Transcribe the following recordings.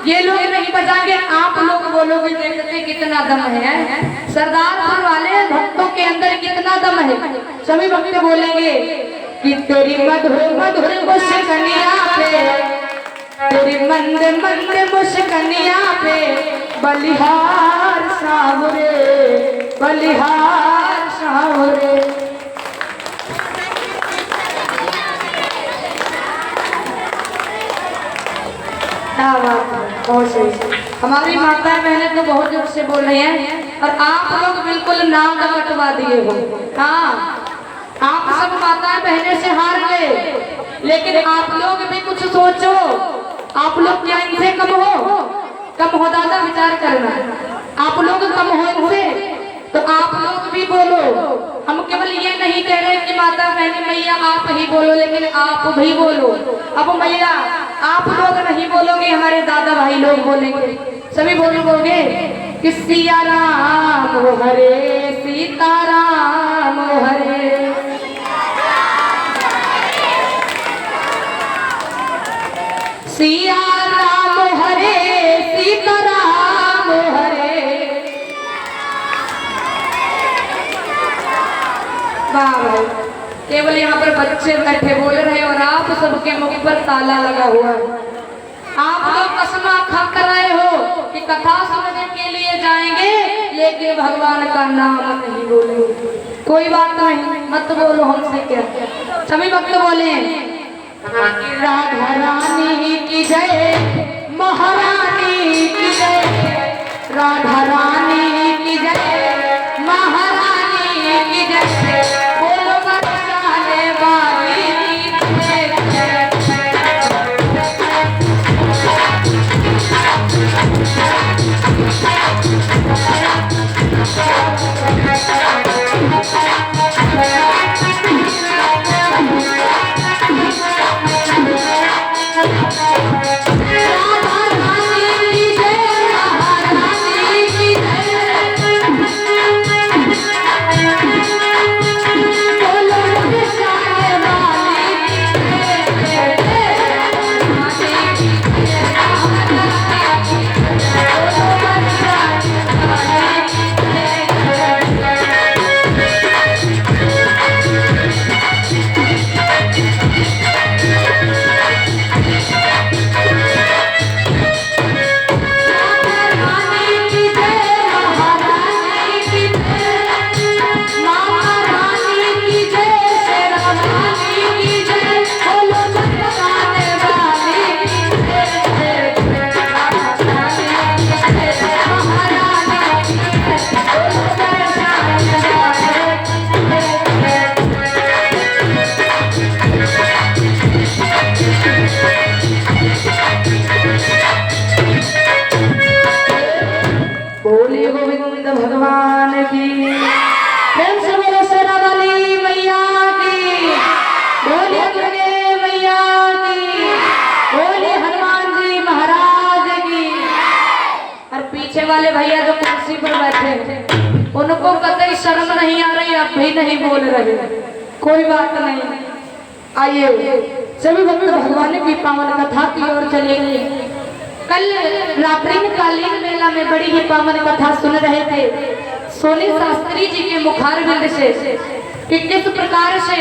ये लोग नहीं बजाएंगे, आप लोग बोलोगे देखते कितना दम है। सरदारपुर वाले भक्तों के अंदर कितना दम है। सभी भक्त बोलेंगे कि तेरी मधुर मधुर मुस्कानिया पे, तेरी मंद मंद मुस्कानिया पे बलिहार सावरे, बलिहार सावरे। बहुत सही। हमारी माताएं बहनें तो बहुत जोर से बोल रही हैं और आप लोग बिल्कुल नाम न कटवा दिए हो। हाँ, आप सब माताएं बहनें से हार गए, लेकिन आप लोग भी कुछ सोचो। आप लोग क्या इनसे कम हो? कम हो दादा, विचार करना। आप लोग कम हो इनसे, तो आप लोग भी बोलो। हम केवल ये नहीं कह रहे कि माता बहनी मैया आप ही बोलो, लेकिन आप भी बोलो। अब मैया आप लोग नहीं बोलोगे, हमारे दादा भाई लोग बोलेंगे। सभी बोलोगे कि सिया राम हरे, सीता राम हरे। सिया राम हरे, सीता राम हरे। वाह, केवल यहाँ पर बच्चे बैठे बोल रहे और आप सबके मुख पर ताला लगा हुआ है। आप लोग कसमा खा कर आए हो कि कथा सुनने के लिए जाएंगे, लेकिन भगवान का नाम नहीं बोलेंगे। कोई बात नहीं, मत बोलो, हमसे क्या। सभी भक्त बोले राधा रानी की जय, महारानी की जय, राधा रानी की जय, महारानी की जय। बोलो बचाने वाली की जय। भगवान की प्रेम से बोलो, सेना वाली मैया की बोलिए, दुर्गे मैया की बोलिए, हनुमान जी महाराज की। और पीछे वाले भैया जो कुर्सी पर बैठे उनको कतई शर्म नहीं आ रही, अब भी नहीं बोल रहे। कोई बात नहीं, आइए सभी भक्त भगवान की पावन कथा की ओर चलेंगे। कल रात्रिकालीन मेला में बड़ी ही पावन कथा सुन रहे थे सोनी शास्त्री जी के मुखारबिंद से कि किस प्रकार से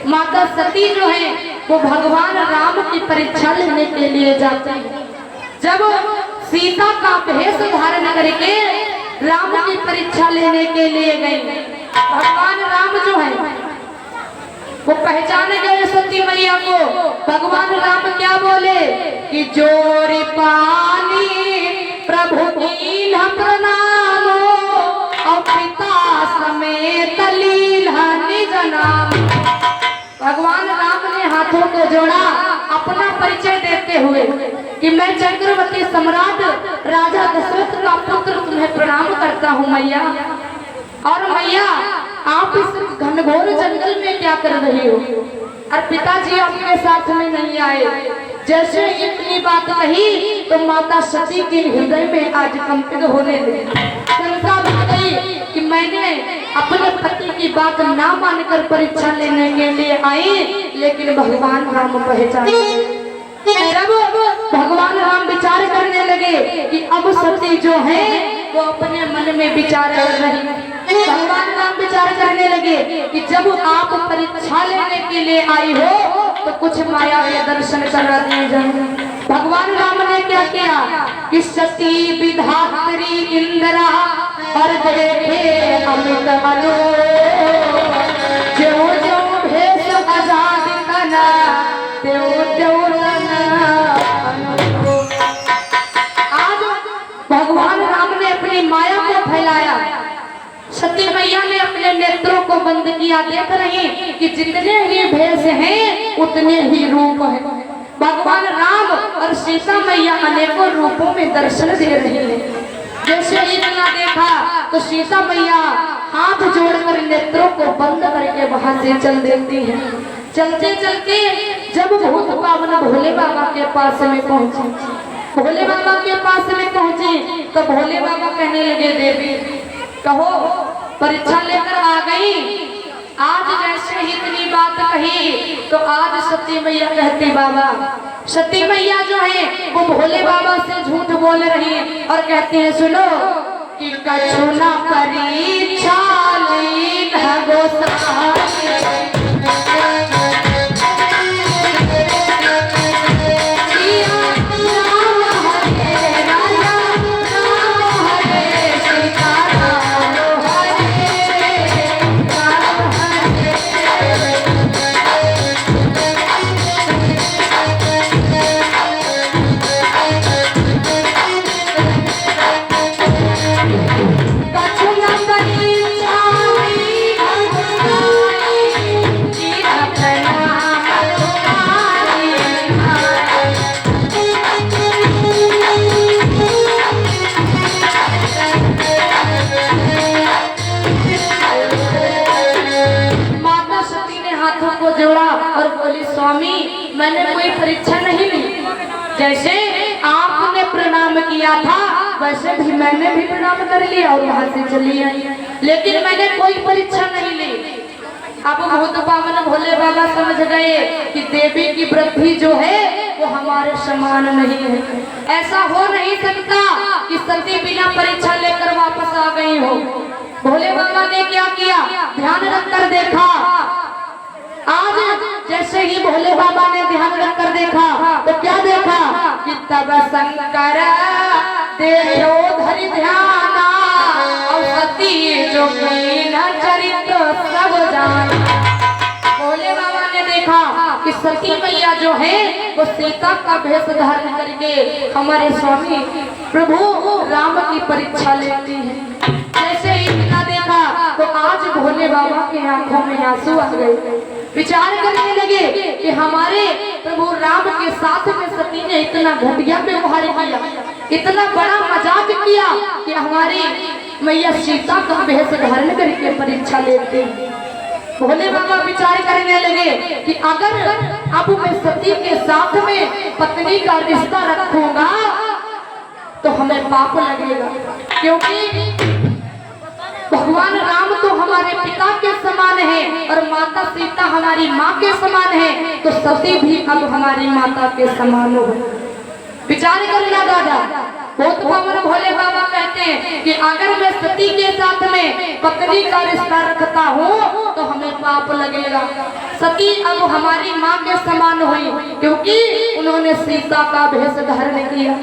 माता सती जो है वो भगवान राम की परीक्षा लेने के लिए जाते हैं। जब सीता का भेष धारण करके राम की परीक्षा लेने के लिए गई, भगवान राम जो है वो पहचाने गए सती मैया को। भगवान राम क्या बोले कि जोरी पानी प्रभु कीन्ह प्रणामो, और पिता समेत लीन्ह निज नाम। भगवान राम ने हाथों को जोड़ा अपना परिचय देते हुए कि मैं चक्रवर्ती सम्राट राजा दशरथ का पुत्र तुम्हें प्रणाम करता हूँ मैया। और मैया आप इस घनघोर जंगल में क्या कर रही हो? और पिताजी आपके साथ में नहीं आए। जैसे इतनी बात कही तो माता सती के हृदय में आज कंपित होने लगी। शंका आ गई कि मैंने अपने पति की बात ना मानकर परीक्षा लेने के लिए आई, लेकिन भगवान राम पहचान। जब भगवान राम विचार लगे कि अब सती जो है वो अपने मन में विचार कर रही है। भगवान राम विचार करने लगे कि जब आप परीक्षा लेने के लिए आई हो तो कुछ माया के दर्शन करा दिए जाए। भगवान राम ने क्या किया कि सती विधात्री इंदिरा और देखे अमित अनु जो जो भेष आजाद तना त्यो त्यो आज भगवान राम ने अपनी माया को फैलाया। सती मैया ने अपने नेत्रों को बंद किया। देख रही कि जितने ही भेष हैं उतने ही रूप है। भगवान राम और सीता मैया अनेकों रूपों में दर्शन दे रही है। जैसे इतना देखा तो सीता मैया हाथ जोड़कर नेत्रों को बंद करके वहां से चल देती है। चलते चलते जब भूत पावन भोले बाबा के पास में पहुंचे, भोले बाबा के पास में पहुंचे तो भोले बाबा कहने लगे देवी कहो परीक्षा लेकर आ गई। आज जैसे ही इतनी बात कही तो आज सती मैया कहती बाबा सती मैया जो है वो भोले बाबा से झूठ बोल रही है और कहते हैं सुनो कि कछु ना परीक्षा ली मैंने कोई परीक्षा नहीं ली। जैसे आपने प्रणाम किया था वैसे भी मैंने भी प्रणाम कर लिया और वहां से चली आई, लेकिन मैंने कोई परीक्षा नहीं ली। अब भूत पावन भोले बाबा समझ गए कि देवी की वृद्धि जो है वो हमारे समान नहीं है। ऐसा हो नहीं सकता कि सती बिना परीक्षा लेकर वापस आ गई हो। भोले बाबा ने क्या किया ध्यान रखकर देखा। आज जैसे ही भोले बाबा ने ध्यान रखकर देखा तो क्या देखा कि तब शंकर देखो धरि ध्याना और सती जो चरित्र सब जाना। भोले बाबा ने देखा कि सती मैया जो है वो सीता का भेष धारण करके हमारे स्वामी प्रभु राम की परीक्षा लेती है। जैसे ही इतना देखा तो आज भोले बाबा की आंखों में आंसू आ गए। विचार करने लगे कि हमारे प्रभु राम के साथ में सती ने इतना घटिया व्यवहार किया, इतना बड़ा मजाक किया कि हमारी मैया सीता का भेष धारण करके परीक्षा लेते हैं। भोले बाबा विचार करने लगे कि अगर अब मैं सती के साथ में पत्नी का रिश्ता रखूंगा तो हमें पाप लगेगा, क्योंकि भगवान राम तो हमारे पिता के समान है और माता सीता हमारी माँ के समान है, तो सती भी अब हमारी माता के समान हो। विचार करना दादा। बहुत पावन भोले बाबा कहते हैं कि अगर मैं सती के साथ में पत्नी का रिश्ता रखता हूँ तो हमें पाप लगेगा। सती अब हमारी माँ के समान हुई क्योंकि उन्होंने सीता का भेष धारण किया।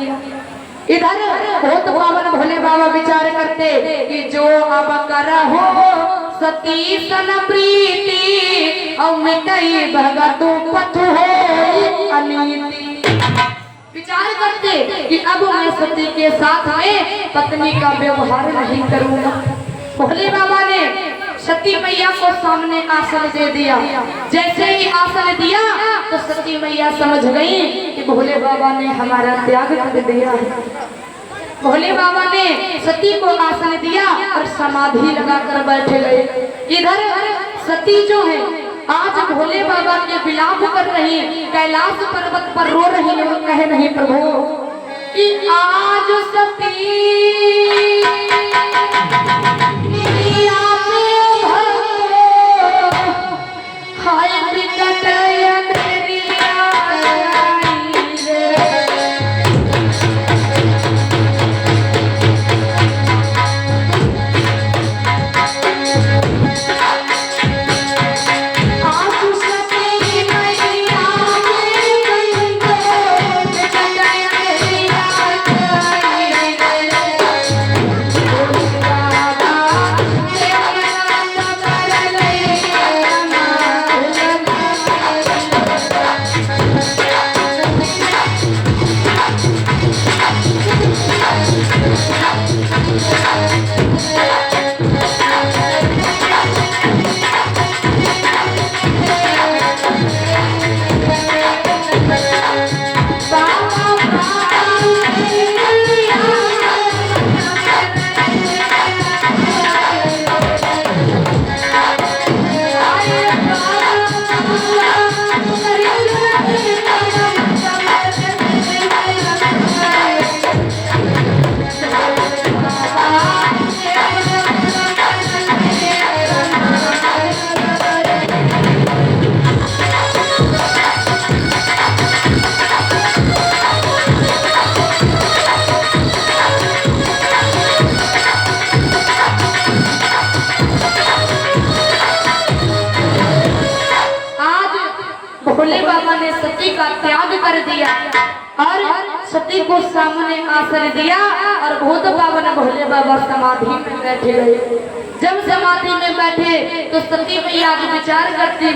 इधर बहुत पावन भोले बाबा विचार करते कि जो अब करहो सती सन प्रीति और मिटई भगतु पथु हो अनीति। विचार करते कि अब मैं सती के साथ में पत्नी का व्यवहार नहीं करूंगा। भोले बाबा ने सती मैया को सामने आसन दे दिया। जैसे ही आसन दिया तो सती मैया समझ गई कि भोले बाबा ने हमारा त्याग कर दिया है। भोले बाबा ने सती को आसन दिया और समाधि लगाकर बैठे गए। इधर सती जो है आज भोले बाबा के विलाप कर रही, कैलाश पर्वत पर रो रही है। कहे नहीं प्रभु कि आज सती कर दिया और सती को सामने आसन दिया और भूत पावन भोले बाबा समाधि में बैठे गए। जब समाधि में बैठे तो सती मैया विचार करती,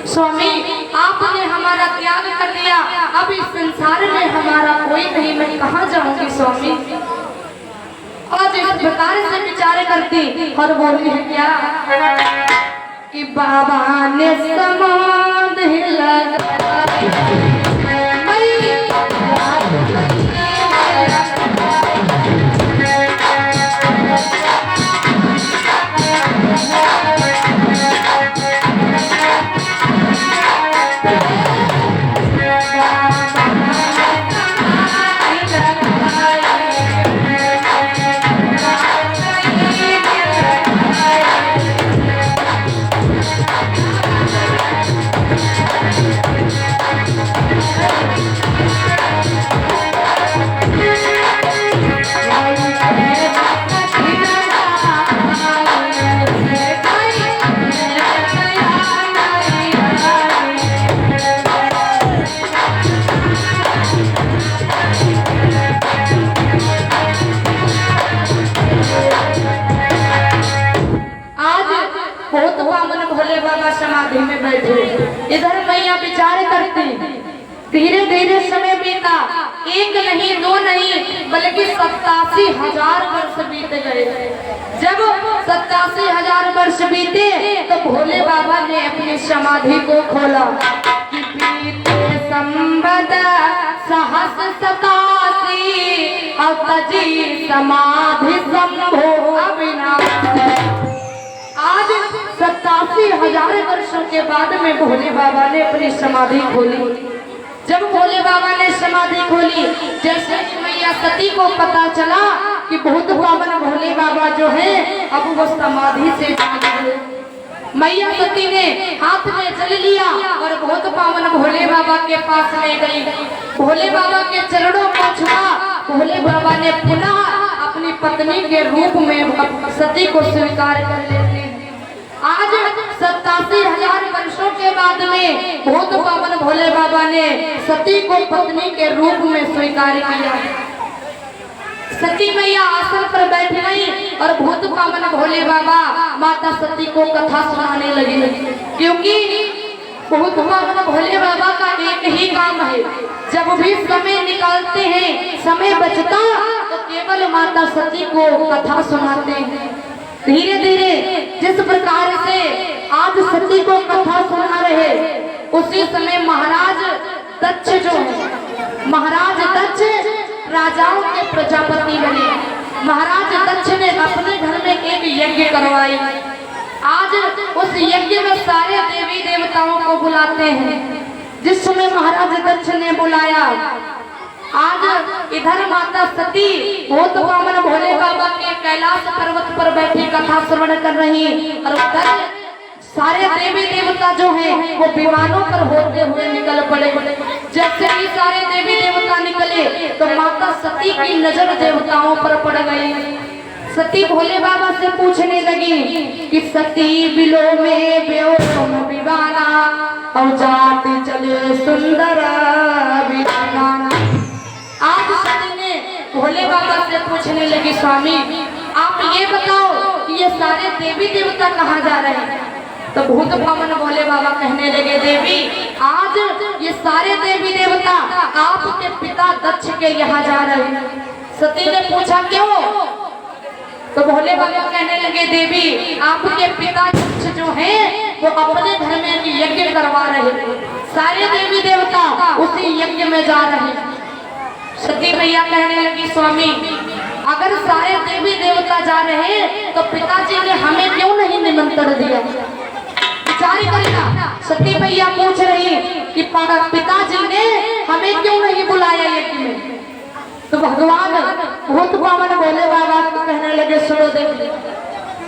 स्वामी आपने हमारा त्याग कर दिया, अब इस संसार में हमारा कोई नहीं, मैं कहाँ जाऊंगी स्वामी। और इस प्रकार से विचार करती और बोली है क्या कि बाबा ने समाधि लगाई। भोले बाबा समाधि में बैठे, इधर मैया विचार करती। धीरे धीरे समय बीता, एक नहीं दो नहीं बल्कि 87,000 वर्ष बीत गए। जब 87,000 वर्ष बीते तो भोले बाबा ने अपनी समाधि को खोला कि बीते संवत सहस 87 अब तजी समाधि संभो अविनाशी। आज 87,000 वर्षों के बाद में भोले बाबा ने अपनी समाधि खोली। जब भोले बाबा ने समाधि खोली, जैसे मैया सती को पता चला कि बहुत पावन भोले बाबा जो है अब वो समाधि से जाग गए। मैया सती ने हाथ में जल लिया और बहुत पावन भोले बाबा के पास ले गई। भोले बाबा के चरणों को छुआ, भोले बाबा ने पुनः अपनी पत्नी के रूप में सती को स्वीकार कर लेते। आज 87,000 वर्षों के बाद में बहुत पावन भोले बाबा ने सती को पत्नी के रूप में स्वीकार किया। सती मैया आसन पर बैठ गई और भूत पावन भोले बाबा माता सती को कथा सुनाने लगे, क्योंकि भूत पावन भोले बाबा का एक ही काम है, जब भी समय निकालते हैं, समय बचता तो केवल माता सती को कथा सुनाते हैं। धीरे धीरे जिस प्रकार से आज सती को कथा सुना रहे, उसी समय महाराज दक्ष जो है, महाराज दक्ष राजाओं के प्रजापति बने। महाराज दक्ष ने अपने घर में एक यज्ञ करवाई। आज उस यज्ञ में सारे देवी देवताओं को बुलाते हैं। जिस समय महाराज दक्ष ने बुलाया, आज इधर माता सती बहुत पावन भोले बाबा के कैलाश पर्वत पर बैठी कथा श्रवण कर रही और उधर सारे देवी देवता जो हैं वो विमानों पर होते हुए निकल पड़े। जैसे ही सारे देवी देवता निकले तो माता सती की नजर देवताओं पर पड़ गई। सती भोले बाबा से पूछने लगी कि सती बिलो में बेओम विवाना और जाते चले सुंदर विवाना। आज सती ने भोले बाबा से पूछने लगी, स्वामी आप ये बताओ कि ये सारे देवी देवता कहाँ जा रहे हैं। तो भूत पावन भोले बाबा कहने लगे, देवी आज ये सारे देवी देवता आपके पिता दक्ष के यहाँ जा रहे हैं। सती ने पूछा क्यों? तो भोले बाबा कहने लगे, देवी आपके पिता दक्ष जो हैं वो अपने घर में यज्ञ करवा रहे हैं, सारे देवी देवता उसी यज्ञ में जा रहे हैं। सती मैया कहने लगी, स्वामी अगर सारे देवी देवता जा रहे हैं तो पिताजी ने हमें क्यों नहीं निमंत्रण दिया? विचार करेगा। सती मैया पूछ रही कि पिताजी ने हमें क्यों नहीं बुलाया यज्ञ में। तो भगवान भूत पावन भोले बाबा को कहने लगे, सुनो देवी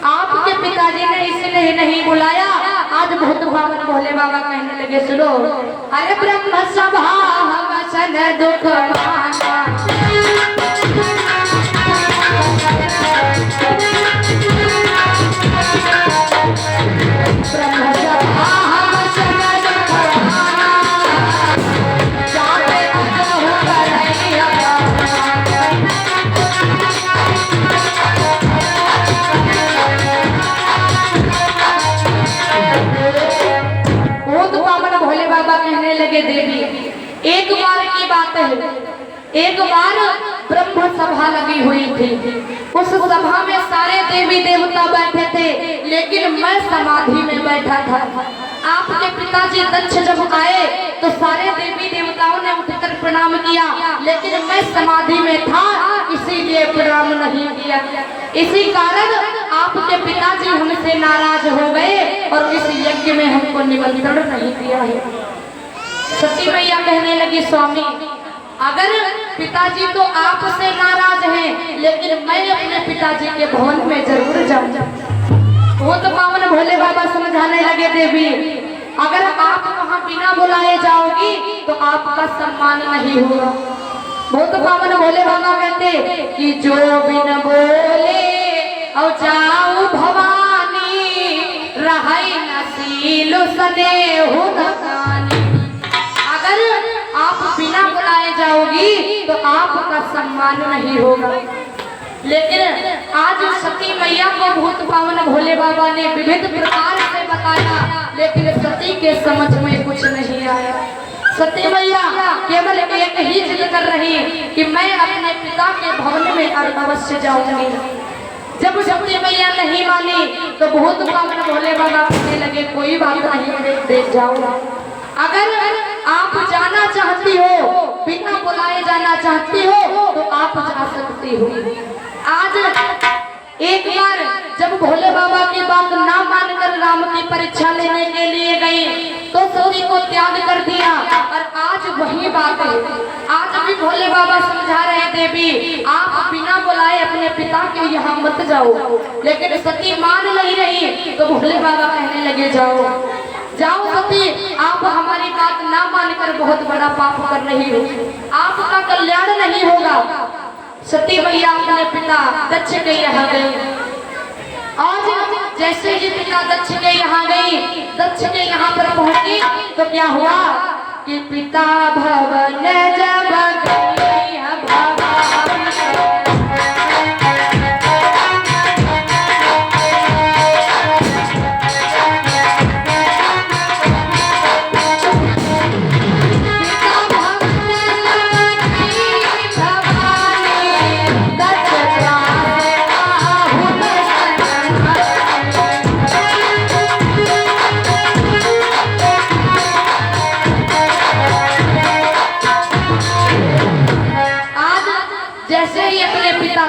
आपके पिताजी ने इसलिए नहीं बुलाया। आज भूत पावन भोले बाबा कहने लगे, सुनो अरे ब्रह्म सभा वचन दुख माना, ब्रह्म सभा वचन दुख माना, जाते एक बार ब्रह्म सभा लगी हुई थी। उस सभा में सारे देवी देवता बैठे थे, लेकिन मैं समाधि में बैठा था। आपके पिताजी दक्ष जब आए तो सारे देवी देवताओं ने उठकर प्रणाम किया, लेकिन मैं समाधि में था, इसीलिए प्रणाम नहीं किया। इसी कारण आपके पिताजी हमसे नाराज हो गए और इस यज्ञ में हमको निमंत्रण नहीं दिया है। सती मैया कहने लगी, स्वामी अगर पिताजी तो आपसे नाराज हैं, लेकिन मैं अपने पिताजी के भवन में जरूर जाऊंगा। वो तो पावन भोले बाबा समझाने लगे, देवी अगर आप वहाँ बिना बुलाए जाओगी तो आपका सम्मान नहीं होगा। वो तो पावन भोले बाबा कहते कि जो बिन बोले और जाओ भवानी, रहाई नसीलो स्नेह नकानी। अगर आप बिना बुलाए जाओगी तो आपका सम्मान नहीं होगा। लेकिन आज सती मैया को भूत पावन भोले बाबा ने विविध प्रकार से बताया, लेकिन सती के समझ में कुछ नहीं आया। सती मैया केवल एक ही जिद कर रही कि मैं अपने पिता के भवन में अवश्य जाऊंगी। जब सती मैया नहीं मानी तो भूत पावन भोले बाबा कहने लगे, कोई बात नहीं, देख जाऊंगा। अगर आप जाना चाहती हो, बिना बुलाए जाना चाहती हो तो आप जा सकती हो। आज एक बार जब भोले बाबा की बात ना मानकर राम की परीक्षा लेने के लिए गई तो सती को त्याग कर दिया। और आज वही बात है, आज भी भोले बाबा समझा रहे, देवी आप बिना बुलाए अपने पिता के यहाँ मत जाओ। लेकिन सती मान नहीं रही तो भोले बाबा कहने लगे, जाओ जाओ सती, आप हमारी बात ना मानकर बहुत बड़ा पाप कर रही हो, आपका कल्याण नहीं होगा। सती मैया अपने पिता दक्ष के यहाँ गई। आज जैसे ही पिता दक्ष के यहाँ गई, दक्ष के यहाँ पर पहुंची तो क्या हुआ कि पिता भवन जब गई भवन।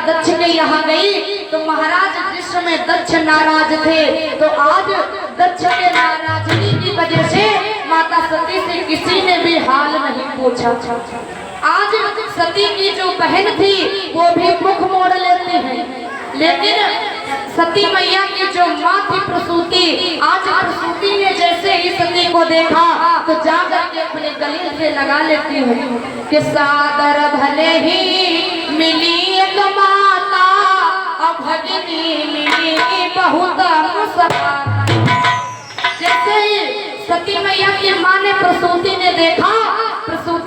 दक्ष के यहाँ गई तो महाराज विश्व में दक्ष नाराज थे, तो आज दक्ष के नाराजगी की वजह से माता सती से किसी ने भी हाल नहीं पूछा। आज सती की जो बहन थी वो भी मुख मोड़ लेती है, लेकिन सती मैया की जो माँ थी प्रसूति, आज प्रसूति ने जैसे ही सती को देखा तो जाकर के अपने गले से लगा लेती है कि सादर भले ही मिली एक माता और भगिनी मिली बहुत मुस्कान। जैसे ही सती मैया की माँ ने प्रसूति ने देखा,